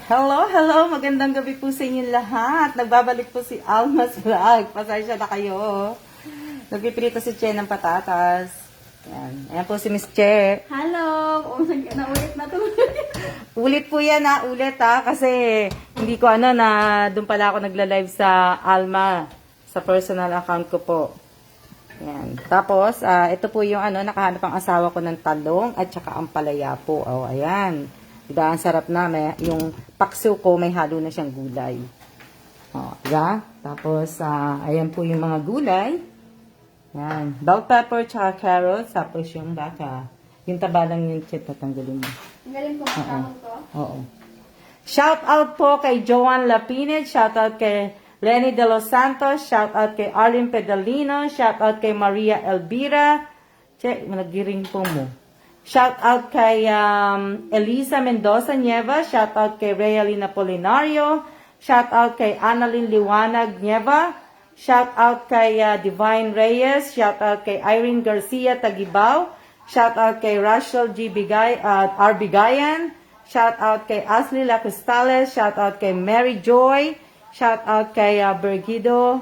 Hello, hello! Magandang gabi po sa inyo lahat. Nagbabalik po si Alma's Vlog. Pasensya na kayo. Nagpiprito si Che ng patatas. Ayan. Ayan po si Miss Che. Hello! Umusag ka na ulit na tuloy. Ulit po yan ulit kasi hindi ko na doon pala ako nagla-live sa Alma. Sa personal account ko po. Ayan. Tapos, ito po yung nakahanap ang asawa ko ng talong at saka ang palaya po. Oh, ayan. Diba, ang sarap na. Yung pakso ko, may halo na siyang gulay. O, diba? Tapos, ayan po yung mga gulay. Ayan. Bell pepper, tsaka carrots. Tapos yung baka. Yung taba lang yung chip, tatanggalin mo. Ang galing ko makakahon ko. Oo. Shout out po kay Joanne Lapined. Shout out kay Lenny De Los Santos. Shout out kay Arlene Pedalino. Shout out kay Maria Elvira. Che, nag-ring po mo. Shout out kay Elisa Mendoza Nieva. Shout out kay Realina Polinario. Shout out kay Annalyn Liwanag Nieva. Shout out kay Divine Reyes. Shout out kay Irene Garcia Tagibao. Shout out kay Rachel G. R. Bigayan. Shout out kay Ashley La Cristales. Shout out kay Mary Joy. Shout out kay Bergido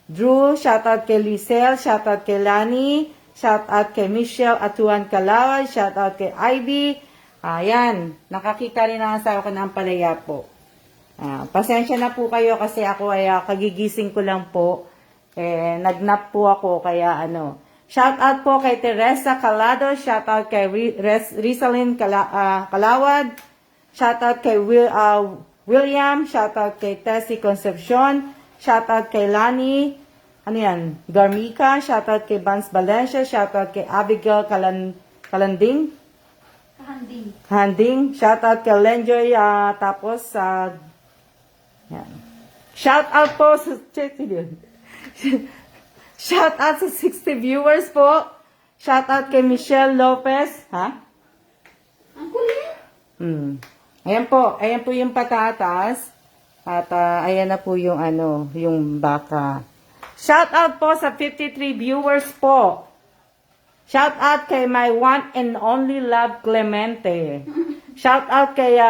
Drew. Shout out kay Lisel. Shout out kay Lani. Shout out kay Michelle Atuan Calaway. Shout out kay Ivy. Ayan. Nakakita rin ang asawa ko ng palaya po. Pasensya na po kayo kasi ako ay kagigising ko lang po. Nagnap po ako kaya Shout out po kay Teresa Calado. Shout out kay Rizalyn Calawad. Shout out kay William. Shout out kay Tessie Concepcion. Shout out kay Lani. Garmica. Shout out kay Vance Valencia. Shout out kay Abigail Kalanding. Handing. Shout out kay Lenjoy. Tapos, yan. Shout out po sa shout out sa 60 viewers po. Shout out kay Michelle Lopez. Ang kulit! Ayan po. Ayan po yung patatas. At ayan na po yung yung baka. Shout out po sa 53 viewers po. Shout out kay my one and only love Clemente. Shout out kay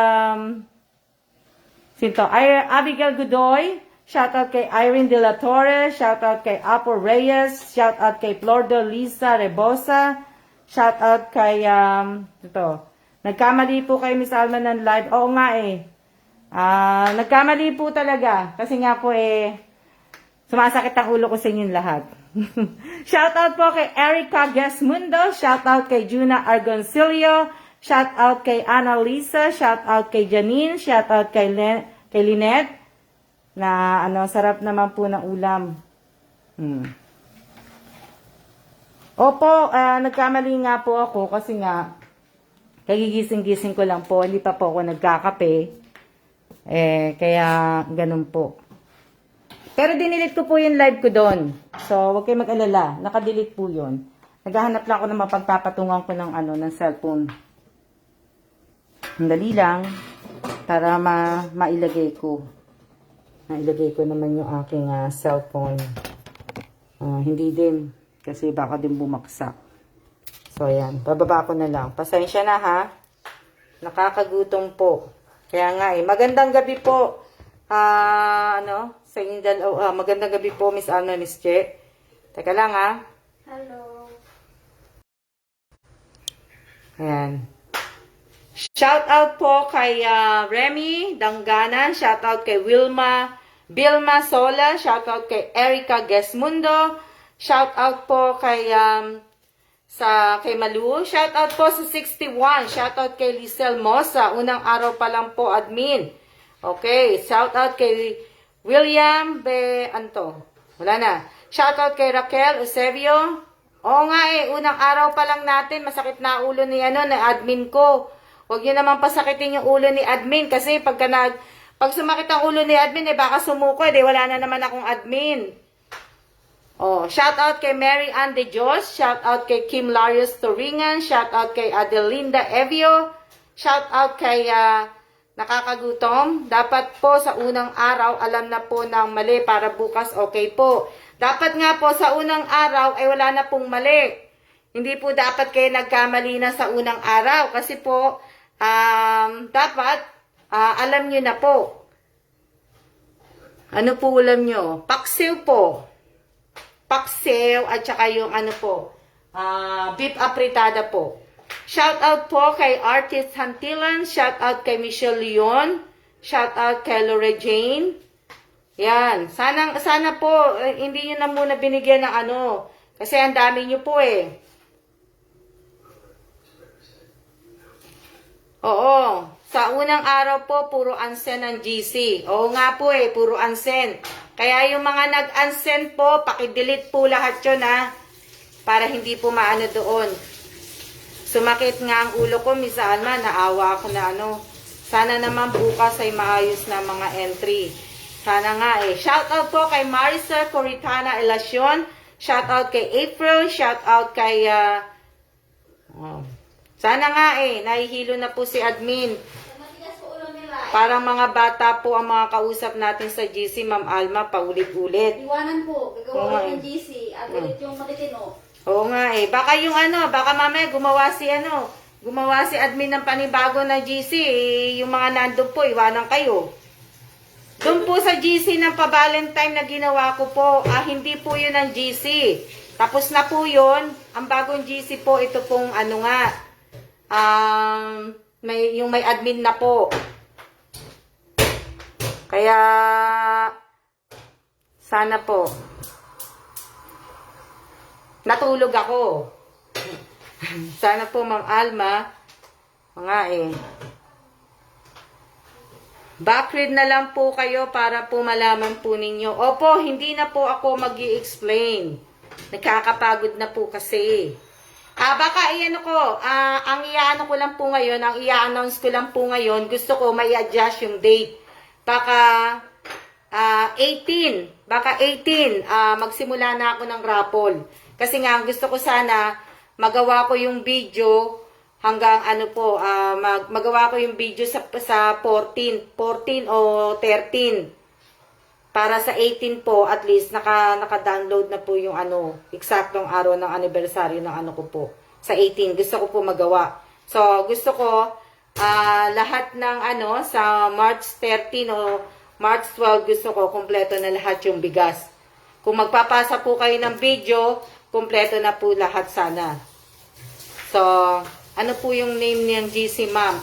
Abigail Godoy. Shout out kay Irene De La Torre. Shout out kay Apo Reyes. Shout out kay Flordo Lisa Rebosa. Shout out kay nagkamali po kay Miss Alma ng live. Oo nga nagkamali po talaga. Kasi nga po sumasakit ang ulo ko sa inyong lahat. Shout out po kay Erica Gesmundo. Shout out kay Juna Argoncillo. Shout out kay Annalisa. Shout out kay Janine. Shout out kay Lynette. Na sarap naman po ng ulam. Opo, nagkamali nga po ako kasi nga kagigising-gising ko lang po. Hindi pa po ako nagkakape. Kaya ganun po. Pero dinilit ko po yung live ko doon. So, huwag kayo mag-alala. Nakadelete po yun. Naghahanap lang ako ng mapagpapatungan ko ng cellphone. Dali lang. Para mailagay ko. Nailagay ko naman yung aking cellphone. Hindi din. Kasi baka din bumaksak. So, ayan. Bababa ko na lang. Pasensya na Nakakagutom po. Kaya nga Magandang gabi po. Sa inyong dalawa. Magandang gabi po, Miss Alma, Miss Che. Teka lang Hello. Ayan. Shout out po kay Remy Dangana. Shout out kay Vilma Sola. Shout out kay Erica Gesmundo. Shout out po kay kay Malu. Shout out po sa 61. Shout out kay Lisel Mosa. Unang araw pa lang po, admin. Okay. Shout out kay William Wala na. Shout out kay Raquel Eusebio. Oo nga unang araw pa lang natin, masakit na ulo ni admin ko. Huwag niyo naman pasakitin yung ulo ni admin kasi pag sumakit ang ulo ni admin, baka sumuko, wala na naman akong admin. Shout out kay Mary Ann De Dios. Shout out kay Kim Larios Toringan. Shout out kay Adelinda Evio. Shout out kay Nakakagutom. Dapat po sa unang araw, alam na po ng mali para bukas okay po. Dapat nga po sa unang araw ay wala na pong mali. Hindi po dapat kayo nagkamali na sa unang araw kasi po dapat alam nyo na po. Ano po ulam nyo? Paksiw po. Paksiw at saka yung ano po, beef apritada po. Shout out po kay Artist Hantilan, shout out kay Michelle Leon, shout out kay Laura Jane. Yan, sana po hindi niyo na muna binigyan ng ano kasi ang dami niyo po eh. Oo, sa unang araw po puro unsend ang GC. Oo nga po eh, puro unsend. Kaya yung mga nag-unsend po, paki-delete po lahat 'yon ha para hindi po maano doon. Sumakit nga ang ulo ko, Miss Alma, naawa ako na ano. Sana naman bukas ay maayos na mga entry. Sana nga eh. Shout out po kay Marisa Coritana Elacion. Shout out kay April. Shout out kay... Sana nga eh. Nahihilo na po si admin. Matigas po ulo nila. Parang mga bata po ang mga kausap natin sa GC, Ma'am Alma, paulit-ulit. Iwanan po. Oo Gagawa nga ko eh. ng GC. At ulit yung matitino. Oo nga eh. Baka yung ano, baka mamaya gumawa si admin ng panibago na GC. Eh, yung mga nandun po, iwanan kayo. Doon po sa GC ng pa-Valentine na ginawa ko po, hindi po yun ang GC. Tapos na po yun. Ang bagong GC po, ito pong ano nga, yung may admin na po. Kaya, sana po. Natulog ako. Sana po, Ma'am Alma, mga eh. Backread na lang po kayo para po malaman po ninyo. Opo, hindi na po ako mag-i-explain. Nakakapagod na po kasi. Baka iano ko, ang iaano ko lang po ngayon, ang i-announce ko lang po ngayon, gusto ko may adjust yung date. Baka 18, magsimula na ako ng raffle. Kasi nga, gusto ko sana magawa ko yung video hanggang ano po, magawa ko yung video sa 14 o 13. Para sa 18 po, at least, naka-download na po yung ano, eksaktong araw ng anniversary ng ano ko po. Sa 18, gusto ko po magawa. So, gusto ko, lahat ng ano, sa March 13 o March 12, gusto ko, kompleto na lahat yung bigas. Kung magpapasa po kayo ng video, kompleto na po lahat sana. So, ano po yung name niyang GC, ma'am?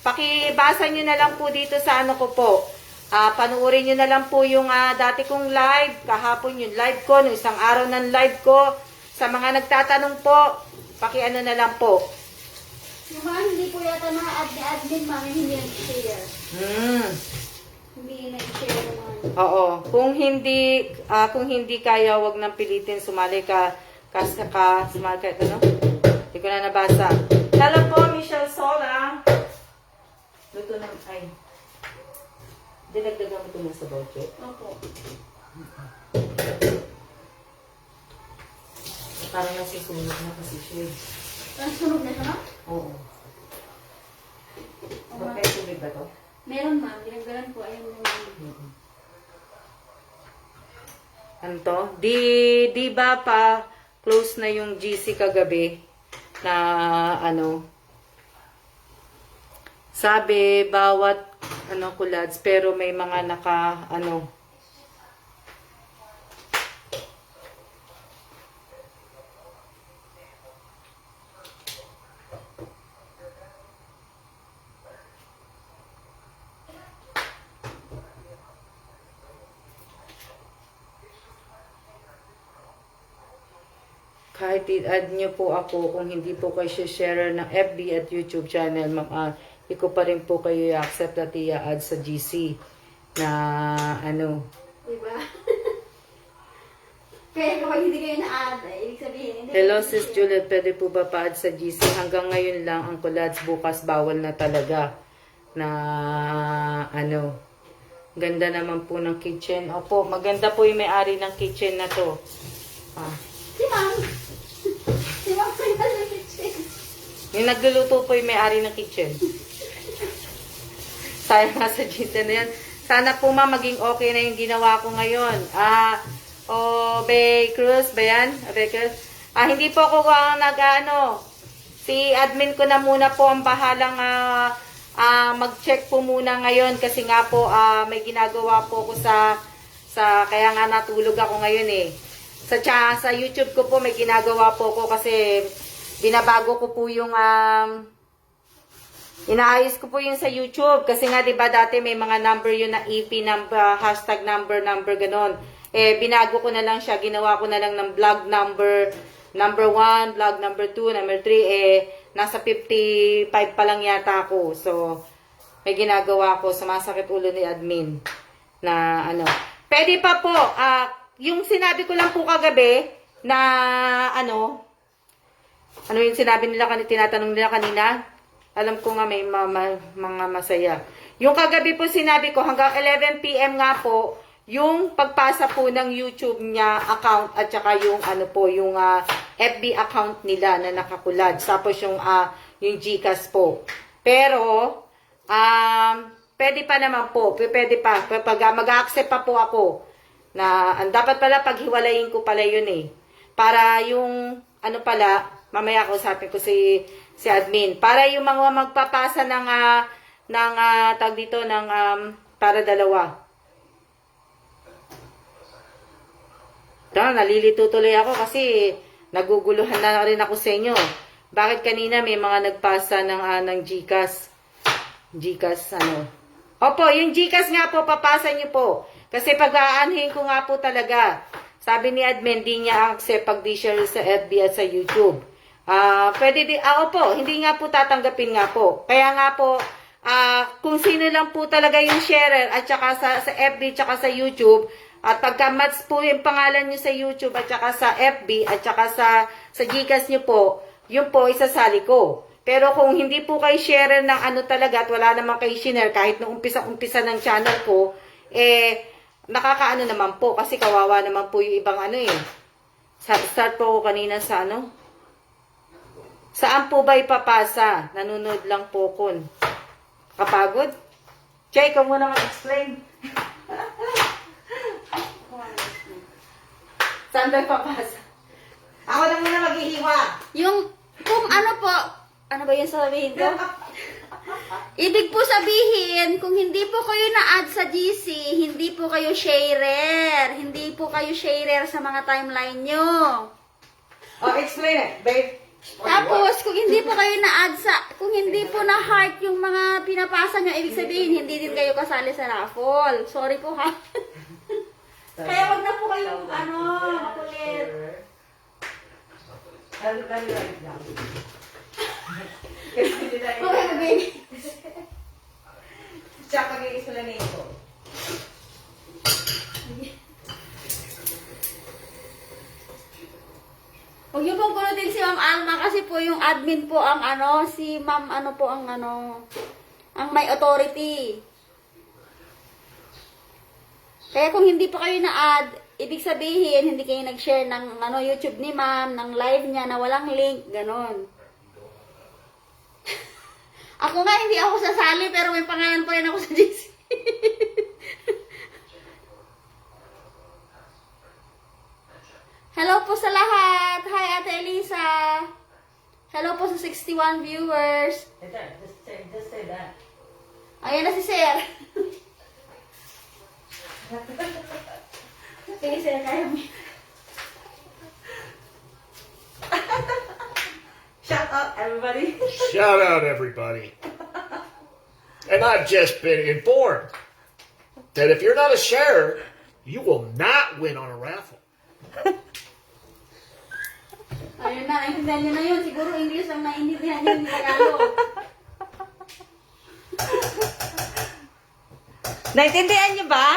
Pakibasa nyo na lang po dito sa ano ko po. Panuorin nyo na lang po yung dati kong live. Kahapon yung live ko, no, isang araw ng live ko. Sa mga nagtatanong po, pakiano na lang po. Yung mga hindi po yata mga admin, mami, hindi nag-share. Hindi nag-share naman. Oo. Kung hindi kaya, wag nang pilitin. Sumali ka. Sumali ka. Ano? Hindi ko na nabasa. Hello po, Michelle Sola. Luto ng, ay. Dinagdagan mo ito na sa budget. Opo. Parang nasusunog na kasi siya. Ang sunog na siya, ma'am? Oo. Bakit tubig ba to? Meron, ma'am. Ginagalan po. Ayun yung... Ano to? Di ba pa close na yung GC kagabi na ano sabi bawat ano kulads pero may mga naka ano kahit i-add nyo po ako kung hindi po kayo share ng FB at YouTube channel, ma'am, hindi ko pa rin po kayo i-accept at i-add sa GC na ano. Diba? Kaya kapag hindi kayo na-add, ibig sabihin, hindi Hello, kayo Sis share. Juliet, pwede po ba pa-add sa GC? Hanggang ngayon lang ang kulads, bukas bawal na talaga na ano. Ganda naman po ng kitchen. Opo, maganda po yung may-ari ng kitchen na to. Si ma'am. Si ma'am po yung nasa kitchen. Yung nagluluto po yung may-ari ng kitchen. Sayang nga sa GC na yan. Sana po maging okay na yung ginawa ko ngayon. Be Cruz ba yan? Be Cruz? Hindi po ako nag-ano. Si admin ko na muna po ang bahalang mag-check po muna ngayon kasi nga po may ginagawa po ko kaya nga natulog ako ngayon eh. Sa YouTube ko po may ginagawa po ko kasi binabago ko po yung inaayos ko po yung sa YouTube kasi nga 'di ba dati may mga number yun na EP number, hashtag number ganon. Eh binago ko na lang siya, ginawa ko na lang ng vlog number 1, vlog number 2, number 3 nasa 55 pa lang yata ako. So may ginagawa ko, sumasakit ulo ni admin na ano. Pwede pa po yung sinabi ko lang po kagabi na ano yung sinabi nila tinatanong nila kanina. Alam ko nga may mga masaya. Yung kagabi po sinabi ko hanggang 11 PM nga po yung pagpasa po ng YouTube niya account at saka yung ano po yung FB account nila na nakakulad. Tapos yung GCash po. Pero pwede pa naman po. Pwede pa pag mag-accept pa po ako na dapat pala paghiwalayin ko pala yun eh. Para yung ano pala mamaya kausapin ko si admin para yung mga magpapasa ng tag dito ng para dalawa. Nalilito tuloy ako kasi naguguluhan na rin ako sa inyo. Bakit kanina may mga nagpasa ng GCash? GCash ano? Opo, yung GCash nga po, papasa niyo po. Kasi pag-aanhin ko nga po talaga. Sabi ni admin, di niya accept pag di-share sa FB at sa YouTube. Pwede di, opo, hindi nga po tatanggapin nga po. Kaya nga po, kung sino lang po talaga yung sharer at saka sa FB at saka sa YouTube, at pagka-match po yung pangalan nyo sa YouTube at saka sa FB at saka sa GCash nyo po, yun po isasali ko. Pero kung hindi po kayo sharer ng ano talaga at wala naman kayo share kahit nung umpisa ng channel ko, nakakaano naman po kasi kawawa naman po yung ibang ano eh. Start po ko kanina sa ano. Saan po ba ipapasa? Nanonood lang po ko. Kapagod? Chay, ikaw muna mag-explain. Saan ba ipapasa? Ako na muna maghihiwa. Yung, kung ano po, ano ba yung sabihin ko? Ibig po sabihin, kung hindi po kayo na-add sa GC, hindi po kayo sharer. Hindi po kayo sharer sa mga timeline nyo. Oh, explain it, babe. Tapos, kung hindi po kayo na-add kung hindi po na-heart yung mga pinapasa nyo, ibig sabihin, hindi din kayo kasali sa raffle. Sorry po ha. Kaya wag na po kayong, makulit. Okay, Siya pag-i-explain ko. Huwag niyo pong kunutin si Ma'am Alma kasi po yung admin po ang si Ma'am po ang ang may authority. Kaya kung hindi pa kayo na-add, ibig sabihin, hindi kayo nag-share ng YouTube ni Ma'am, ng live niya na walang link, ganon. Ako nga, hindi ako sasali, pero may pangalan pa rin ako sa GC. Hello po sa lahat. Hi, Ate Elisa. Hello po sa 61 viewers. Just say that. Ayan na si Sir. Sige, Sir, kaya mo. Shout out, everybody. Shout out, everybody. And I've just been informed that if you're not a sharer, you will not win on a raffle. Ayun na, naintindihan nyo na yun. Siguro English ang naintindihan nyo, hindi Tagalog. Naintindihan niyo ba?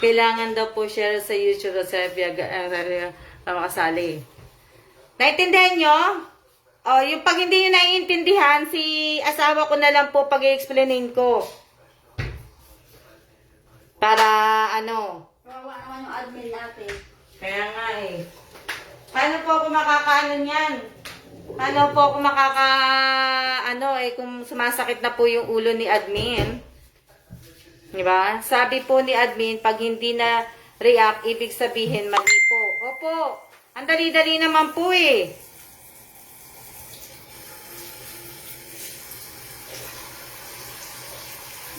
Kailangan daw po share sa YouTube at sa FB na makasali. Naintindihan niyo? O, yung pag hindi nyo naiintindihan, si asawa ko na lang po pag-i-explainin ko. Para, Kawawa naman yung admin natin. Kaya nga eh. Paano po ako makakaano niyan? Paano po ako kung sumasakit na po yung ulo ni admin? Diba? Sabi po ni admin, pag hindi na react, ibig sabihin mali po. Opo, ang dali-dali naman po eh.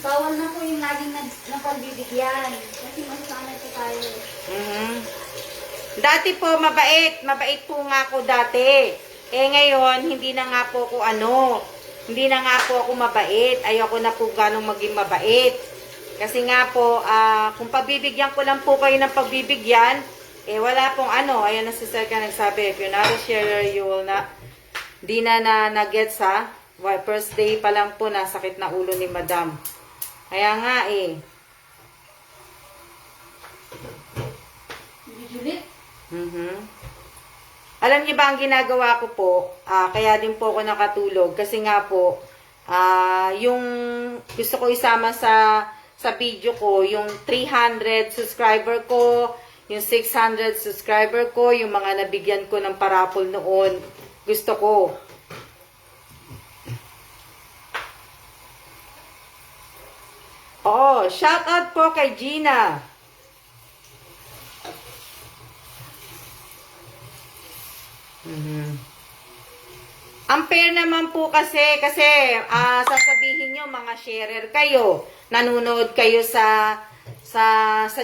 Bawal na po yung laging napagbibigyan. Kasi masanay po tayo. Mhm. Dati po, mabait. Mabait po nga ako dati. Eh ngayon, hindi na nga po ako hindi na nga po ako mabait. Ayoko na po ganong maging mabait. Kasi nga po, kung pagbibigyan ko lang po kayo ng pagbibigyan, eh wala pong Ayan na si Sir ka nagsabi, if you're not a sharer, you will not. Di na na-gets ha. Well, first day pa lang po, nasakit na ulo ni Madam. Kaya nga eh. Julit? Mhm. Alam niyo ba ang ginagawa ko po? Kaya din po ako nakatulog. Kasi nga po, yung gusto ko isama sa video ko, yung 300 subscriber ko, yung 600 subscriber ko, yung mga nabigyan ko ng parapol noon. Gusto ko. Oo, shout out po kay Gina. Unfair naman po kasi sasabihin nyo mga sharer kayo, nanonood kayo sa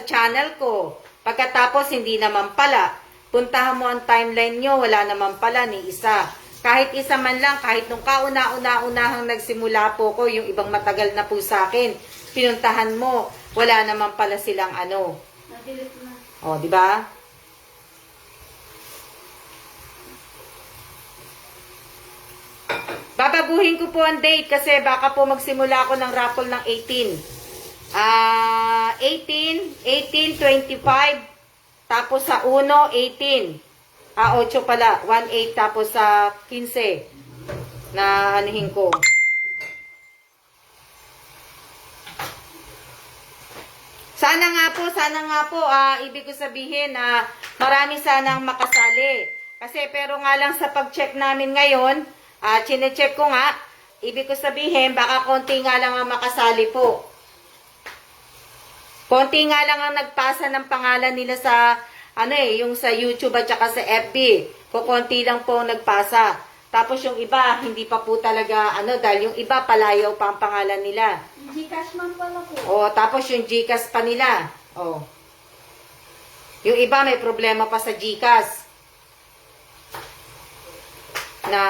channel ko. Pagkatapos hindi naman pala. Puntahan mo ang timeline nyo, wala naman pala ni isa. Kahit isa man lang, kahit nung kauna-unahang nagsimula po ko, yung ibang matagal na po sa akin, pinuntahan mo, wala naman pala silang Nadilit na. O, di ba? Babaguhin ko po ang date kasi baka po magsimula ako ng raffle ng 18. 25, tapos sa 1, 18. 8 pala, 1-8, tapos sa 15 na anuhin ko. Sana nga po, ibig ko sabihin na marami sanang makasali. Kasi pero nga lang sa pag-check namin ngayon, chine-check ko nga, ibig ko sabihin, baka konti nga lang ang makasali po. Konti nga lang ang nagpasa ng pangalan nila sa, yung sa YouTube at saka sa FB. Kukunti lang po ang nagpasa. Tapos yung iba, hindi pa po talaga, dahil yung iba, palayaw pa ang pangalan nila. Gcash man pala po. Tapos yung Gcash pa nila. Yung iba, may problema pa sa Gcash. Na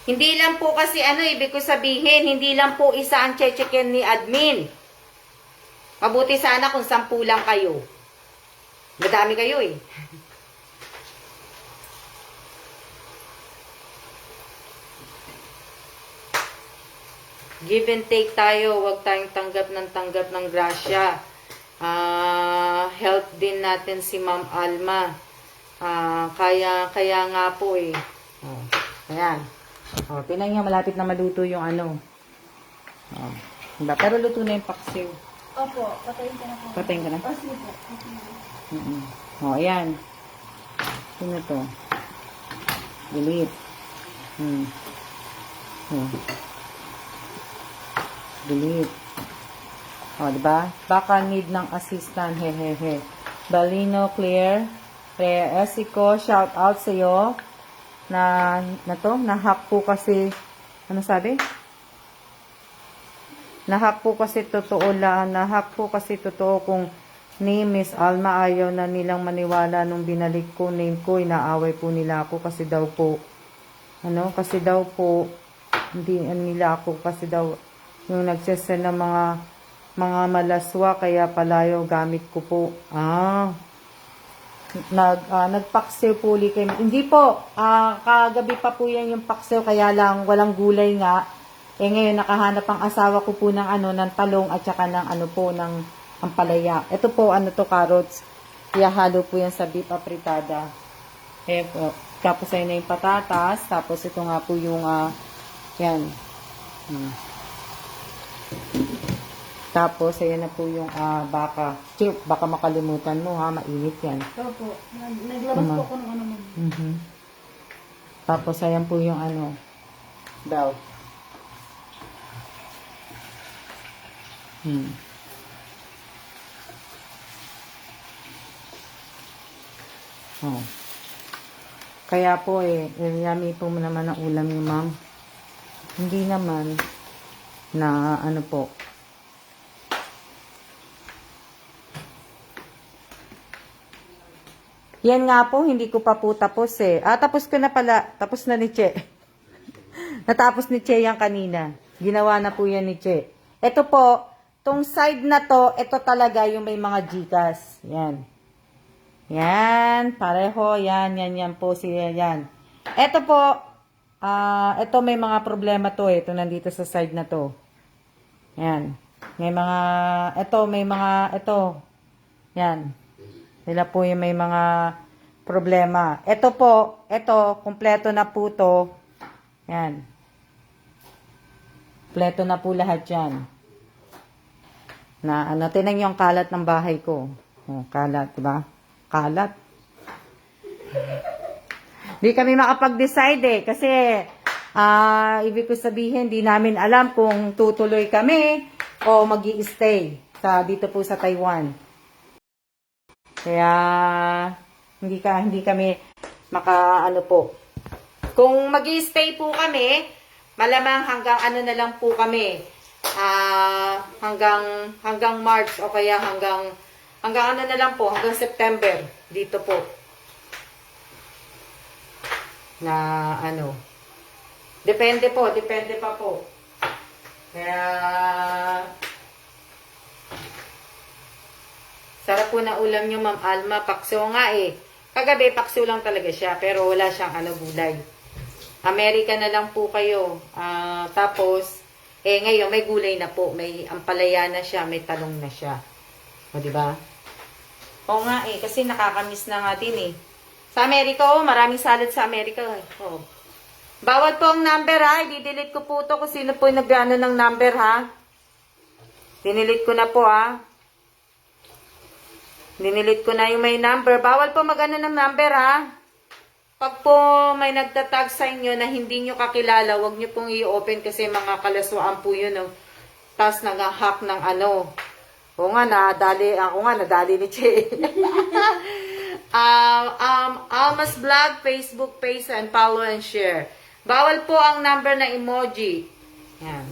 hindi lang po kasi ibig ko sabihin, hindi lang po isa ang chechekin ni admin. Mabuti sana kung 10 lang kayo. Madami kayo eh. Give and take tayo, huwag tayong tanggap ng grasya. Help din natin si Ma'am Alma. Kaya nga po eh. Ayan. Tingnan niyo, malapit na maluto yung diba? Pero luto na yung paksiw. Opo, patayin ka na po. Patayin ka na? Sige po. Ayan. Sino to? Delete. Delete. Diba? Baka need ng assistant. Hehehe. Balino, Claire. Claire Esico, shout out sa'yo. Na-hack po kasi, sabi? Na-hack po kasi totoo kung ni Miss Alma ayaw na nilang maniwala nung binalik ko name ko, inaaway po nila ako kasi daw po, hindi nila ako kasi daw yung nagsesend ng mga malaswa kaya palayo gamit ko po. Nagpaksiw po ulit kayo. Hindi po, kagabi pa po yan yung paksiw, kaya lang walang gulay nga. Ngayon nakahanap ang asawa ko po ng ng talong at saka ng ng ampalaya. Ito po, carrots. Ihahalo po yan sa beef apritada. Tapos ayun na yung patatas. Tapos ito nga po yung, yan. Tapos, ayan na po yung baka. Chip, baka makalimutan mo ha, mainit yan. Opo. Naglabas po ako ng Tapos, ayan po yung belt. Oh. Kaya po yummy po naman ang ulam ni ma'am. Hindi naman na po. Yan nga po, hindi ko pa po tapos tapos ko na pala. Tapos na ni Che. Natapos ni Che yan kanina. Ginawa na po yan ni Che. Ito po, tong side na to, ito talaga yung may mga Gcash. Yan. Yan, pareho. Yan po siya. Yan. Ito po, ito may mga problema to Ito nandito sa side na to. Yan. Ito. Yan. Sila po yung may mga problema. Ito po, kumpleto na po to. Yan. Kumpleto na po lahat yan. Tinan yung kalat ng bahay ko. Kalat, diba? Kalat. Di kami makapag-decide kasi ibig ko sabihin, di namin alam kung tutuloy kami o mag-i-stay dito po sa Taiwan. Kaya, hindi kami po. Kung mag-i-stay po kami, malamang hanggang na lang po kami. Hanggang March o kaya hanggang na lang po, hanggang September. Dito po. Depende pa po. Kaya, sarap po na ulam nyo, Ma'am Alma. Paksiw nga Kagabi, paksiw lang talaga siya. Pero wala siyang gulay. Amerika na lang po kayo. Tapos, ngayon, may gulay na po. May ampalaya na siya. May talong na siya. O, diba? Oo nga kasi nakakamiss na nga din Sa Amerika, maraming salad sa Amerika. Bawal po ang number i-delete ko po to kung sino po yung nag-ano ng number Dinilit ko na po Dinilit ko na yung may number. Bawal po mag-ano ng number, Pag po may nagtatag sa inyo na hindi nyo kakilala, wag nyo pong i-open kasi mga kalaswaan po yun. Tapos nag-hack ng Oo nga, nadali ni Che. Alma's Vlog, Facebook page, and follow and share. Bawal po ang number na emoji. Yan.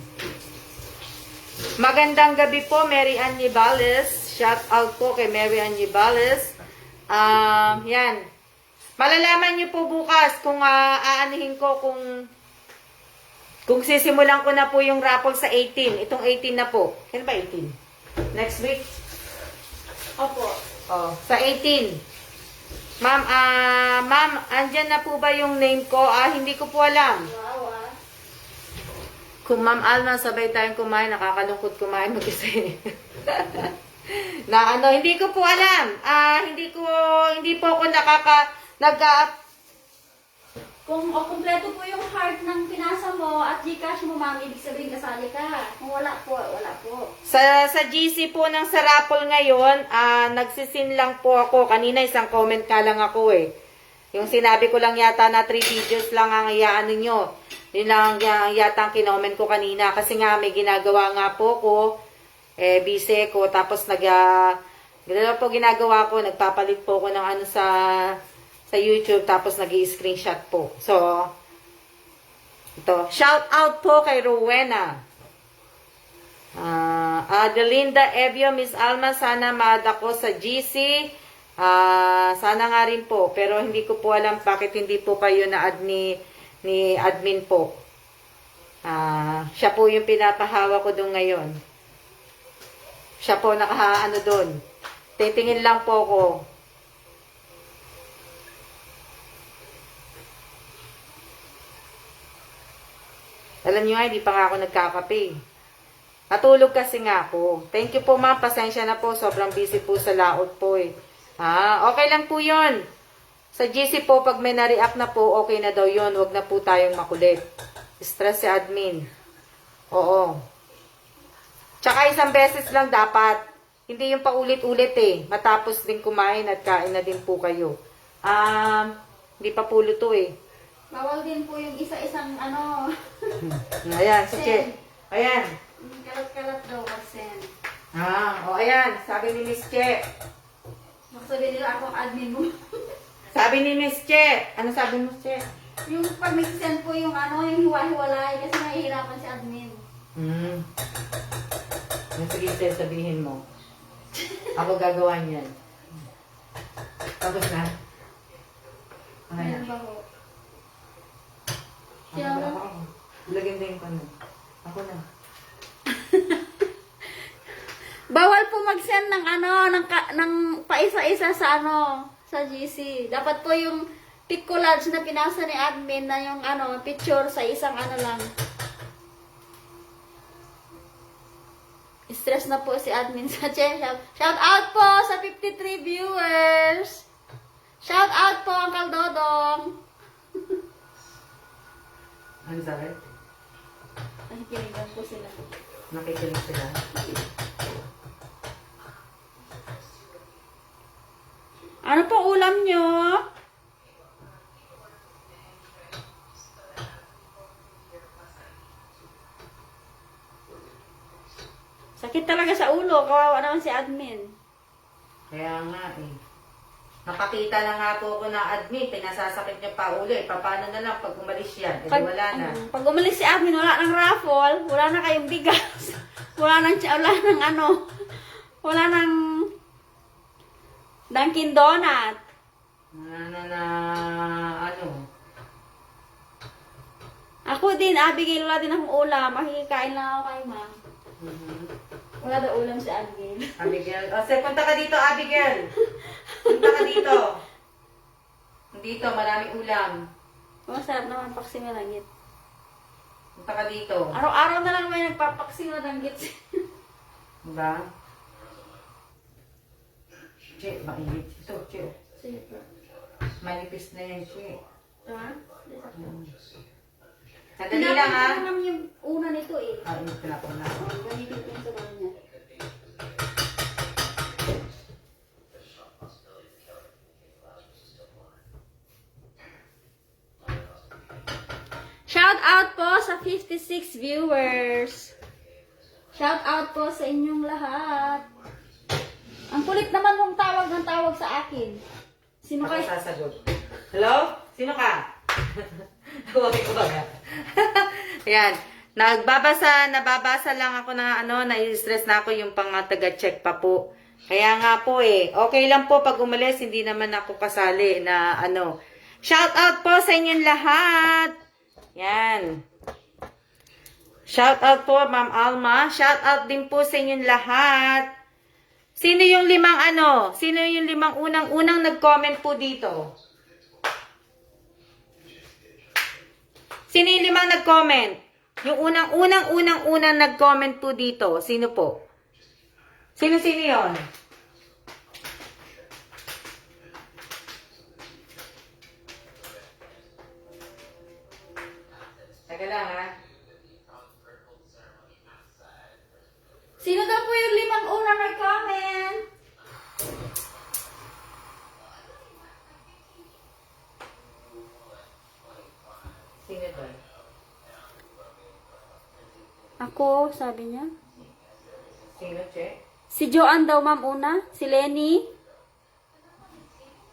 Magandang gabi po, Mary Ann Nibales. Shout out po kay Mary Ann Nibales. Yan. Malalaman niyo po bukas kung aanihin ko kung sisimulan ko na po yung raffle sa 18. Itong 18 na po. Kailan ba 18? Next week? Opo. Sa 18. Ma'am, andyan na po ba yung name ko? Hindi ko po alam. Wow, Kung Ma'am Alma, sabay tayong kumain, nakakalungkot kumain mag-isa hindi ko po alam. Hindi po ako Kung kumpleto po yung heart ng pinasa mo at Gcash mo, ma'am, ibig sabihin kasali ka. Kung wala po, wala po. Sa GC po ng Sarapol ngayon, nagsisin lang po ako. Kanina isang comment ka lang ako Yung sinabi ko lang yata na 3 videos lang ang iyaano nyo. Yun lang yata ang kinoment ko kanina. Kasi nga may ginagawa nga po ko. Busy ko. Tapos gano'n po ginagawa ko. Nagpapalit po ko ng sa YouTube. Tapos nag-i-screenshot po. So, ito. Shout out po kay Rowena. Adelinda Evio, Miss Alma, sana ma-add ako sa GC. Sana nga rin po. Pero hindi ko po alam bakit hindi po kayo na-add ni admin po. Siya po yung pinapahawa ko doon ngayon. Siya po nakahaano doon. Titingin lang po ko. Alam nyo nga, hindi pa nga ako nagkakape. Natulog kasi nga ako. Thank you po ma'am, pasensya na po. Sobrang busy po sa laot po okay lang po yun. Sa GC po, pag may na-react na po, okay na daw yun. Huwag na po tayong makulit. Stress si admin. Oo. Tsaka isang beses lang dapat. Hindi yung paulit-ulit Matapos din kumain at kain na din po kayo. Hindi pa po luto Bawal din po yung isa-isang ano. Ayan, si Che. Ayan. Kalat-kalat daw mag-send. Ayan. Sabi ni Miss Che. Sabi nila akong admin mo. Sabi ni Miss Che. Ano sabi mo, Che? Yung pag send po yung ano, yung hiwa-hiwalay kasi nahihirapan si admin. Sige, Che, sabihin mo. Ako gagawa niyan. Tapos na. Ayan ba ho? Siya ba? Lagyan din ko na. Ako na. Bawal po mag-send ng ano, ng paisa-isa sa ano, sa GC. Dapat po yung pic collage na pinasa ni admin na yung ano, picture sa isang ano lang. Stress na po si admin sa Che. Shout out po sa 53 viewers. Shout out po Uncle Dodong. Ano sabi? Nakikiligan po sila. Nakikinig sila. Ano po ulam nyo? Sakit talaga sa ulo. Kawawa naman si admin. Kaya nga eh. Nakakita na nga po ako na admin, pinasasakit niya pa ulo eh. Paano na lang pag umalis yan? Eh, di wala na. Pag umalis si admin, wala nang raffle, wala na kayong bigas, wala nang ano, wala nang Dunkin Donut. Ano? Ako din, Abigail, wala din akong ulam. Makikikain lang ako kay ma. Wala daw ulam si Abigail. Abigail. O, punta ka dito, Abigail. Punta ka dito. Dito, marami ulam. Masarap naman paksing na langit. Punta ka dito. Araw-araw na lang may nagpapaksing na langit. Diba? Che, mainit. Ito, Che. Sige po. Manipis na yan, Che. Ha? Sandali lang, ha? Pinapakita naman yung una nito eh. Init ko na po na. Gamitin ko yung sabaw niya. Shout out po sa 56 viewers. Shout out po sa inyong lahat. Ang kulit naman mong tawag ng tawag sa akin. Sino Ako kayo? sasagot. Hello? Sino ka? Huwag ko ba? Ayan. Nababasa lang ako na na-stress na ako yung pang taga-check pa po. Kaya nga po eh. Okay lang po pag umalis, hindi naman ako kasali na ano. Shout out po sa inyong lahat. Yan. Shout out po, Ma'am Alma. Shout out din po sa inyong lahat. Sino yung limang unang nag-comment po dito? Sino yung limang nag-comment? Yung unang nag-comment po dito. Sino po? Sino yon? Teka lang, ha? Sino daw po yung limang unang nag-comment? Sino to? Ako, sabi niya. Sino, Che? Si Joanne daw, ma'am, una. Si Lenny.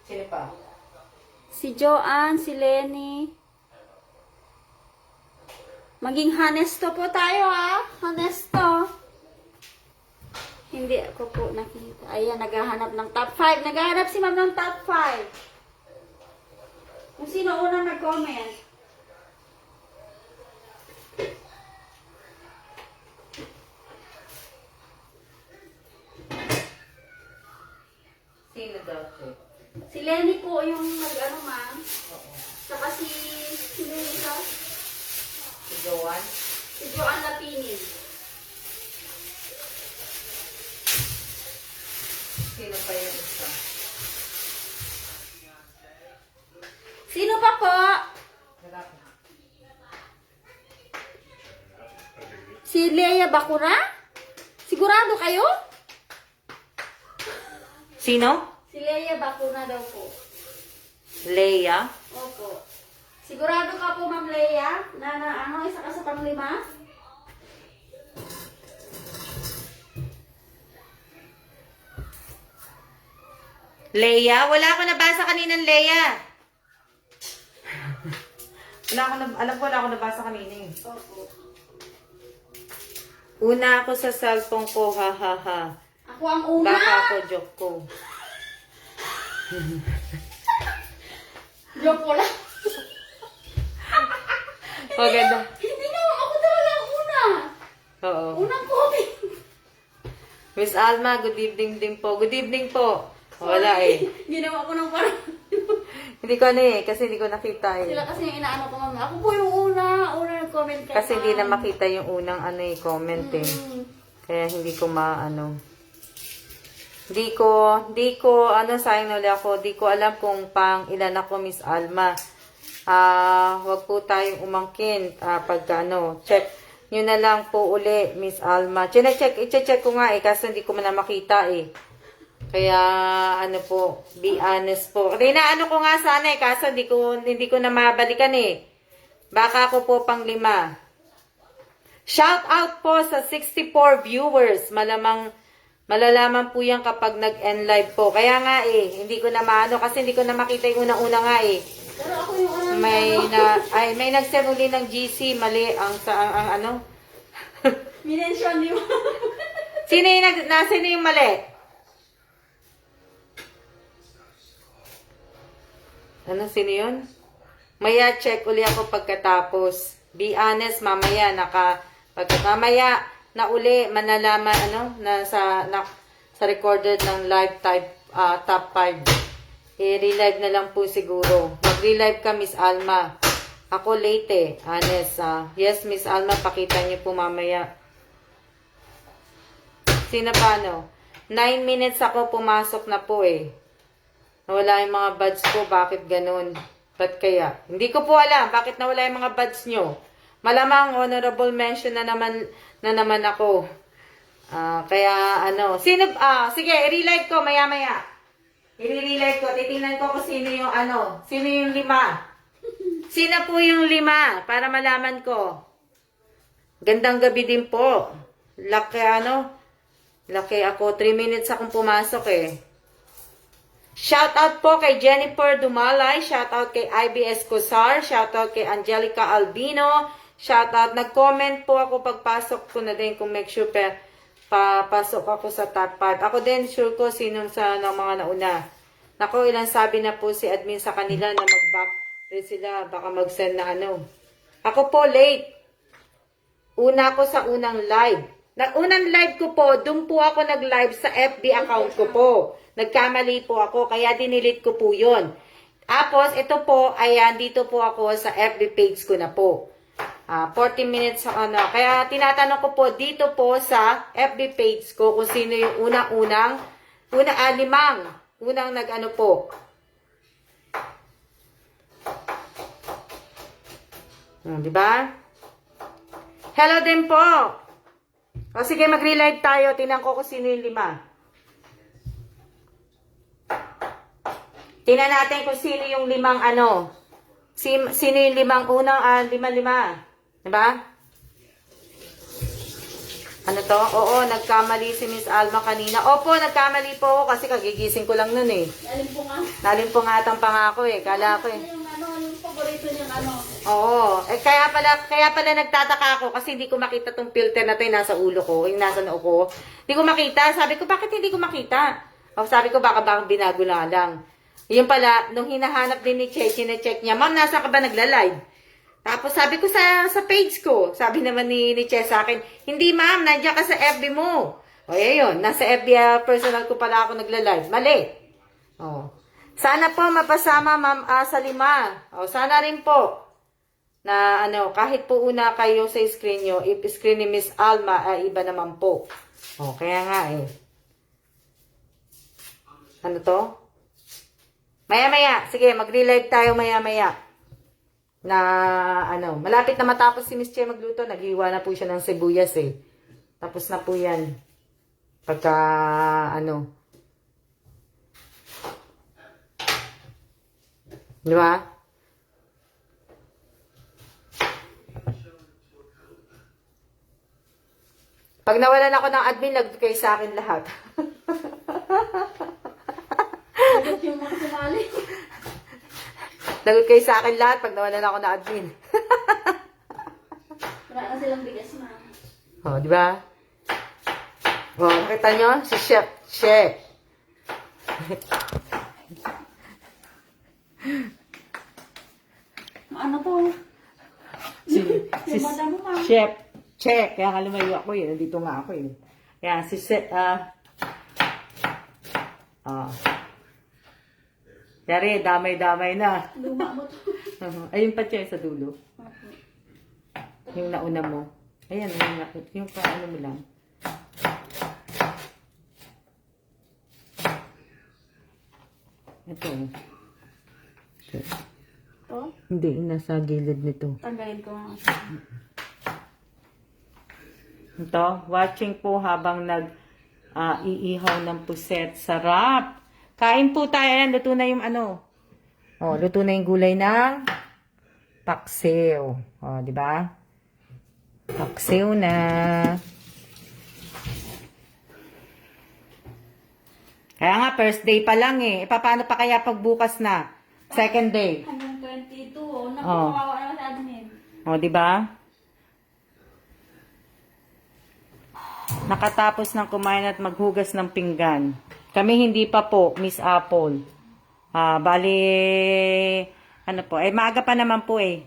Sino pa? Si Joanne, si Lenny. Maging honesto po tayo, ha? Honesto. Hindi ako po nakita. Ayan, naghahanap ng top 5. Naghahanap si ma'am ng top 5. Kung sino unang nag-comment. Sino daw, Che? Si Lenny po yung nag-ano, ma'am. Oo. Saka sino yung isa? Si Joanne? Si Joanne Lapinin. Sino pa yung isa? Sino pa po? Lalaki. Si Leia Bakura? Sigurado kayo? Sino? Si Leia Bakura daw po. Leia? Opo. Sigurado ka po, Ma'am Leia, na ano, isa ka sa panglima? Leia? Wala ako nabasa kaninang Leia. Alam ko wala ako nabasa kanina eh. Opo. Una ako sa cellphone ko, ha ha ha. Ako ang una. Baka ako, joke ko. Joke ko lang. Maganda. Hindi na, ako talaga ang una. Oo. Unang comment. Miss Alma, good evening din po. Good evening po. Wala eh. Ginawa ko ng parang. Hindi ko ano eh, kasi hindi ko nakita eh. Sila kasi yung inaano ko, Ma'am. Ako po yung una. Una nag-comment ka. Kasi hindi na makita yung unang ano eh, comment eh. Kaya hindi ko maano. Hindi ko, ano, sayang na ulit ako. Hindi ko alam kung pang ilan ako, Miss Alma. Wag po tayong umangkin. Pagka ano, check nyo na lang po uli, Miss Alma. I-check ko nga eh, kasi hindi ko man na makita eh. Kaya, ano po, be honest po. Ano ko nga sana eh, kaso hindi ko na mabalikan eh. Baka ako po pang 5. Shout out po sa 64 viewers. Malalaman po yan kapag nag-end live po. Kaya nga eh, hindi ko na maano kasi hindi ko na makita yung unang-una nga eh. Pero ako yung una. May nag-send uli ng GC, mali ang ano. Minention ni Ma'am. Sino yung mali? Ano, sino yun? Maya, check uli ako pagkatapos. Be honest, mamaya, mamaya, na uli, manalaman, ano, sa recorded ng live top 5. I-relive na lang po siguro. Mag-relive ka, Miss Alma. Ako late eh, honest. Yes, Miss Alma, pakita niyo po mamaya. Sino pa, ano? 9 minutes ako, pumasok na po eh. Nawala yung mga buds ko. Bakit ganun? Ba't kaya? Hindi ko po alam. Bakit nawala yung mga buds nyo? Malamang honorable mention na naman ako. Kaya ano. Sige, i-relive ko maya-maya. I-relive ko. Titingnan ko kung sino yung ano. Sino yung 5. Sino po yung 5? Para malaman ko. Gandang gabi din po. Laki ako. 3 minutes akong pumasok eh. Shout out po kay Jennifer Dumalay, shout out kay IBS Cosar, shout out kay Angelica Albino, shout out, nag-comment po ako pagpasok ko na din kung make sure papasok ako sa top 5. Ako din sure ko sino sa mga nauna. Nako, ilang sabi na po si admin sa kanila na mag-back rin sila, baka mag-send na ano. Ako po late. Una ko sa unang live. Unang live ko po, doon po ako nag-live sa FB account ko po. Nagkamali po ako, kaya dinilit ko po yun. Tapos, ito po, ayan, dito po ako sa FB page ko na po. 40 minutes, ano. Kaya, tinatanong ko po, dito po sa FB page ko, kung sino yung unang nag-ano po. Diba? Hello din po. O sige, mag-relive tayo. Tingnan ko kung sino yung 5. Tingnan natin kung sino yung 5 ano. Sino yung 5 unang 5. Diba? Ano to? Oo, nagkamali si Miss Alma kanina. Opo, nagkamali po ako kasi kagigising ko lang nun eh. Nalimpungatang pa nga ako eh. Kala ko eh. Yung paborito niyang ano. Oo. Kaya pala nagtataka ako kasi hindi ko makita tong filter na to yung nasa ulo ko, yung nasa noo ko. Hindi ko makita. Sabi ko, bakit hindi ko makita? O sabi ko, baka binago na lang. Yung pala, nung hinahanap din ni Che, chinecheck niya, Ma'am, nasa ka ba nagla-live? Tapos sabi ko sa page ko, sabi naman ni Che sa akin, hindi ma'am, nandiyan ka sa FB mo. O yun, nasa FB personal ko pala ako nagla-live. Mali. O. Sana po mapasama ma'am sa 5. O, sana rin po na ano, kahit po una kayo sa screen nyo, if screen ni Miss Alma, iba naman po. O, kaya nga eh. Ano to? Maya-maya. Sige, mag-relive tayo maya-maya. Na, ano, malapit na matapos si Miss Che magluto. Naghiwa na po siya ng sibuyas eh. Tapos na po yan. Pagka, ano. Di ba? Pag nawalan ako ng admin, lagot kayo sa akin lahat. Bakit yung mga sumali? Lagot kayo sa akin lahat pag nawalan ako ng admin. Wala na silang bigas, ma'am. Oh, di ba? Oh, nakita nyo? Si Chef. Chef. Ano to? Si madam mo, ma'am. Chef. Check. Kaya nga lumayo ako eh. Nandito nga ako eh. Kaya si Chef. Yari, damay-damay na. Luma mo to. Ayun pa siya sa dulo. Yung nauna mo. Ayan, yung paano mo lang. Ito. To? Hindi, nasa gilid nito. Tanggalin ko nga. Ito, watching po habang iihaw ng puset. Sarap! Kain po tayo. Ayan, luto na yung ano. Oh, luto na yung gulay ng paksiw. Oh, di ba? Paksiw na. Kaya nga, first day pa lang eh. E, paano pa kaya pag bukas na? Second day. Hanggang 22. Oh. Nakukawawa naman sa admin. O, di ba? Nakatapos ng kumain at maghugas ng pinggan. Kami hindi pa po, Miss Apple. Bali, ano po, maaga pa naman po eh.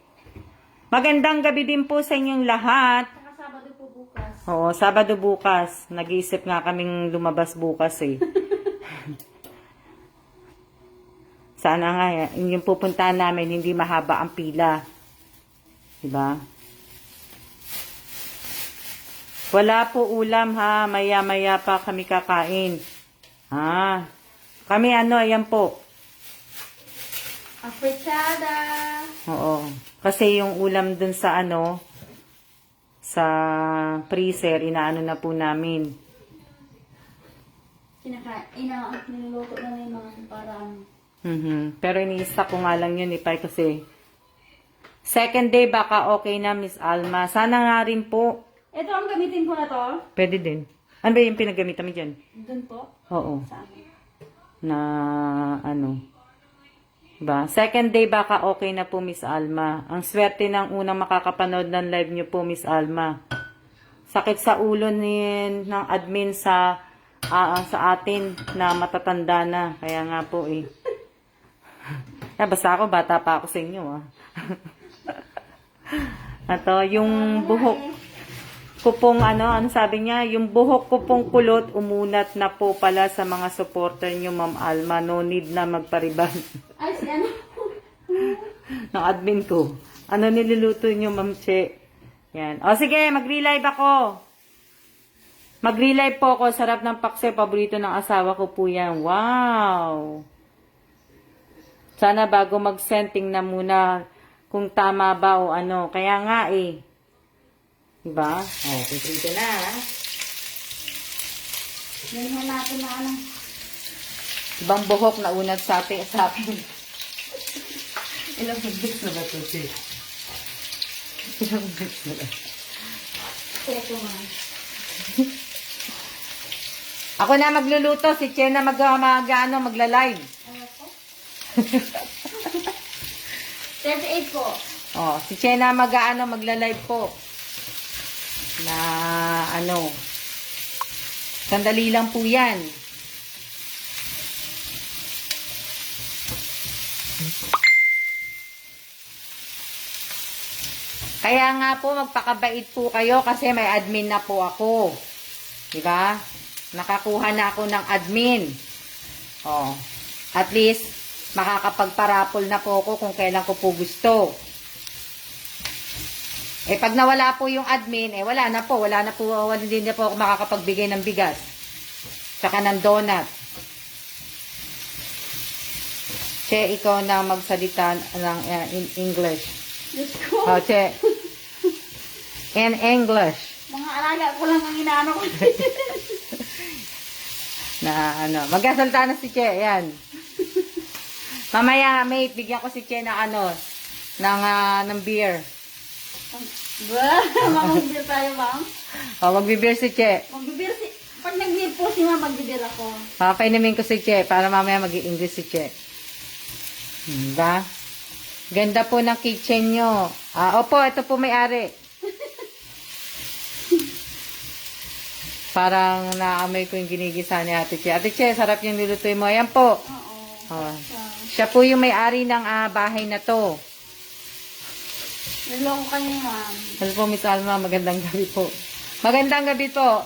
Magandang gabi din po sa inyong lahat. Saka Sabado po bukas. Oo, Sabado bukas. Nag-iisip nga kaming lumabas bukas eh. Sana nga, yung pupuntahan namin, hindi mahaba ang pila. Diba? Wala po ulam ha, maya-maya pa kami kakain. Kami ayan po. Afritada. Oo. Kasi yung ulam dun sa sa freezer, inaano na po namin. Niluluto na yung mga parang... Pero ini-stock ko nga lang yun Ipay, kasi second day baka okay na, Miss Alma. Sana nga rin po. Ito ang gamitin ko na to. Pwede din. Ano ba yung pinagamitan mo dyan? Doon po. Oo. Saan? Na Diba? Second day baka okay na po, Miss Alma. Ang swerte ng unang makakapanood ng live nyo po, Miss Alma. Sakit sa ulo ng admin sa atin na matatanda na. Kaya nga po eh. Basta ako, bata pa ako sa inyo Ito, yung buhok ko pong ano sabi niya, yung buhok ko pong kulot, umunat na po pala sa mga supporter nyo, Ma'am Alma. No need na magpariban. Ay, si ano? Ng admin ko. Ano niluluto nyo, Ma'am Che? Yan. O sige, mag-relive ako. Mag-relive po ako. Sarap ng pakse. Paborito ng asawa ko po yan. Wow! Sana bago mag-sending na muna kung tama ba o ano. Kaya nga eh. Diba? O, piprito na. Ganyan natin na ano. Ibang buhok na unat sa akin. Ilang minutes na ba ito, Che? Ilang minutes na ba? Ito man. Ako na magluluto. Si Che na magla-live. Ano po? 38 po. Oh, si Che na magla-live po. Na sandali lang po yan. Kaya nga po, magpakabait po kayo kasi may admin na po ako. Diba? Nakakuha na ako ng admin. Oh, at least, makakapagparapol na po ako kung kailan ko po gusto. Eh, pag nawala po yung admin, wala na po, hindi na po ako makakapagbigay ng bigas. Tsaka ng donut. Che, ikaw na magsalita ng in English. Diyos ko. Oh, Che. In English. Mga alaga ko lang ang inaano ko. Magkasalita na si Che, yan. Mamaya, mate, bigyan ko si Che ng ng beer. Ba, magbibir tayo, ma'am. O, magbibir si Che. Magbibir si... Pag nag-bir po si ma'am, magbibir ako. Papainumin ko si Che para mamaya mag-i-English si Che. Diba? Ganda po ng kitchen nyo. Opo, ito po may-ari. Parang naamoy ko yung ginigisa ni Ate Che. Ate Che, sarap yung nilutuin mo. Ayan po. Oo. Siya po yung may-ari ng bahay na to. Niloko ka niya, ma'am. Hello po, Miss Alma. Magandang gabi po. Magandang gabi po.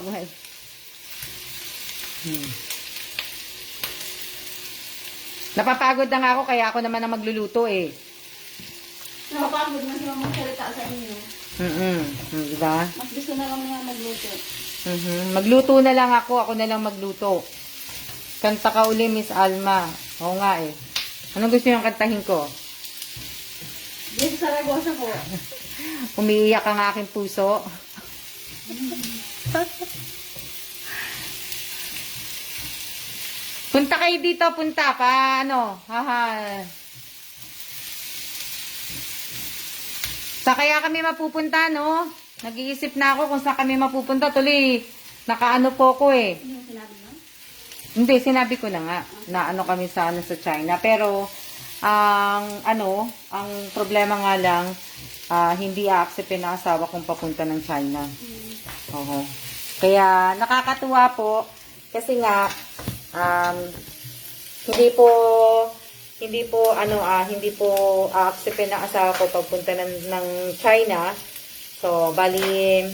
Napapagod na nga ako, kaya ako naman ang magluluto eh. Nakapagod na siya magsalita sa inyo. Diba? Mas gusto na lang niya magluto. Magluto na lang ako na lang magluto. Kanta ka uli, Miss Alma. Oo nga eh. Anong gusto niyong kantahin ko? Yes, Saragosa po. Umiiyak ang aking puso. Punta kayo dito, punta pa, haha. Sa kaya kami mapupunta, no? Nag-iisip na ako kung saan kami mapupunta. Tuloy, nakaano po ko eh. Ano yung sinabi mo? Hindi, sinabi ko na nga, na kami sa China. Pero, ang problema nga lang, hindi a-acceptin ng asawa kong papunta ng China. Oo. Kaya, nakakatuwa po, kasi nga, hindi po a-acceptin ng asawa ko pagpunta ng China. So, bali,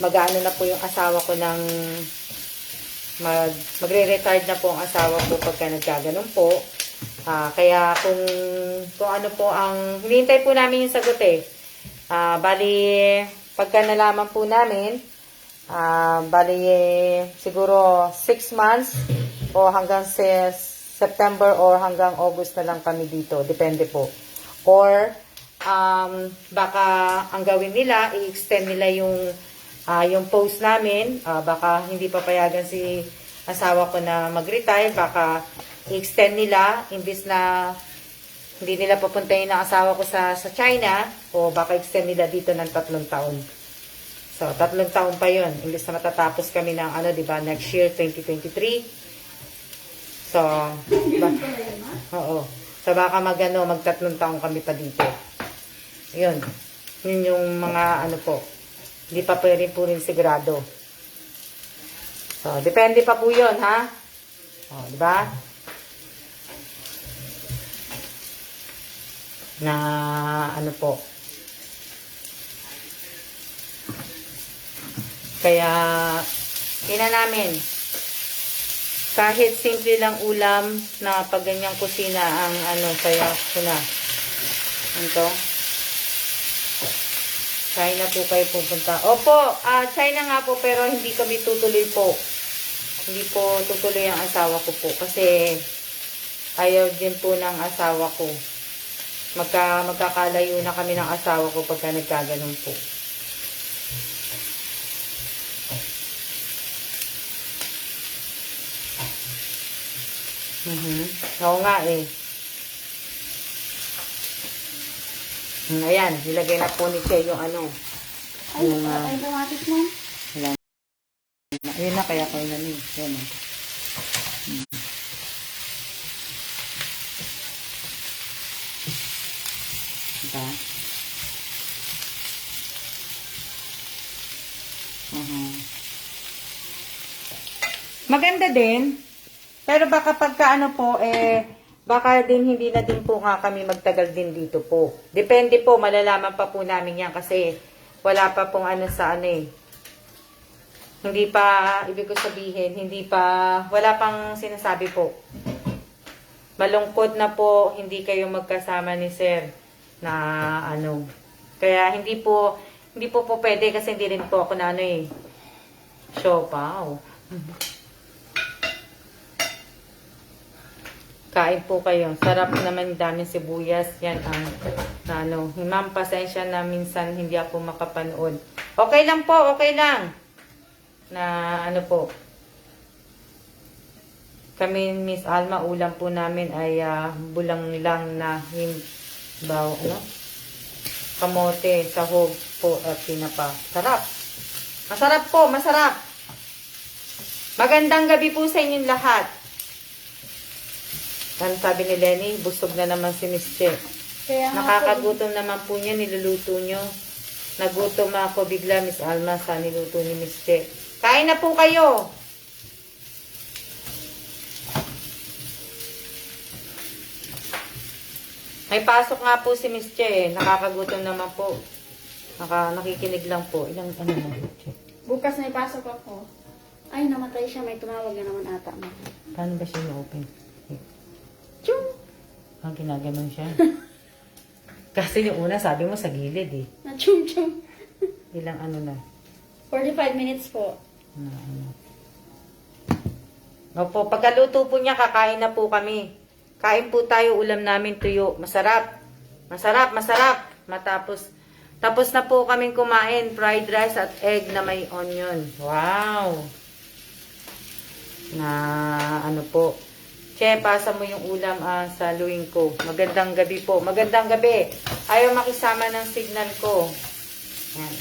mag-ano na po yung asawa ko ng magre-retard na po ang asawa ko pagka nagkaganon po. Kaya kung ano po ang hinihintay po namin yung sagot eh. Bali, pagka nalaman po namin, bali siguro 6 months o hanggang September or hanggang August na lang kami dito. Depende po. Or, baka ang gawin nila, i-extend nila yung post namin. Baka hindi papayagan si asawa ko na mag-retire. Baka i-extend nila, imbis na hindi nila papuntahin ang asawa ko sa China, o baka extend nila dito ng 3 taon. So, 3 taon pa yun. Imbis na matatapos kami ng, diba, next year, 2023. So, oo. So, baka mag 3 taon kami pa dito. Yun. Yun yung mga, po. Hindi pa rin po rin sigurado. So, depende pa po yun, ha? O, diba? Na, po. Kaya, ina namin, kahit simple lang ulam na pag ganyang kusina ang kaya ko na. Ito. China po kayo pupunta. Opo, China nga po, pero hindi kami tutuloy po. Hindi po tutuloy ang asawa ko po. Kasi ayaw din po ng asawa ko. Magkakalayo na kami ng asawa ko pagka nagkaganon po. Oo nga eh. Ayan, nilagay na po ni Che yung Ay, yung kamatis mo. Ayun na, kaya kayo na rin. Ayan na. Diba? Maganda din. Pero baka pagka baka din hindi na din po nga kami magtagal din dito po. Depende po, malalaman pa po namin yan kasi wala pa pong hindi pa, ibig ko sabihin, wala pang sinasabi po. Malungkot na po, hindi kayo magkasama ni Sir na Kaya hindi po pwede kasi hindi rin po ako na show pa. Kain po kayo. Sarap naman, daming sibuyas. Yan ang Ma'am, pasensya na minsan hindi ako makapanood. Okay lang po, okay lang. Na po. Kami, Miss Alma, ulam po namin ay bulang lang na kamote, sahog po at tinapa. Sarap. Masarap po, masarap. Magandang gabi po sa inyong lahat. Ano sabi ni Lenny, busog na naman si Miss Che. Kaya nga po, Nakakagutom naman po niya, niluluto nyo. Nagutom ako bigla, Miss Alma, sa niluto ni Miss Che. Kain na po kayo! May pasok nga po si Miss Che, nakakagutom naman po. Nakikinig lang po. Ilang ano mo, Che? bukas may pasok ako. Ay, namatay siya. May tumawag na naman ata. Paano ba siya na-open? Chum! Ginaganon siya. Kasi yung una, sabi mo sa gilid eh. Na-chum-chum. Ilang ano na. 45 minutes po. Na ano. Opo, pagkaluto po niya, kakain na po kami. Kain po tayo, ulam namin tuyo. Masarap. Masarap, masarap. Tapos na po kaming kumain. Fried rice at egg na may onion. Wow! Na ano po. Che, pasa mo yung ulam sa luwing ko. Magandang gabi po. Magandang gabi. Ayaw makisama ng signal ko. Yan.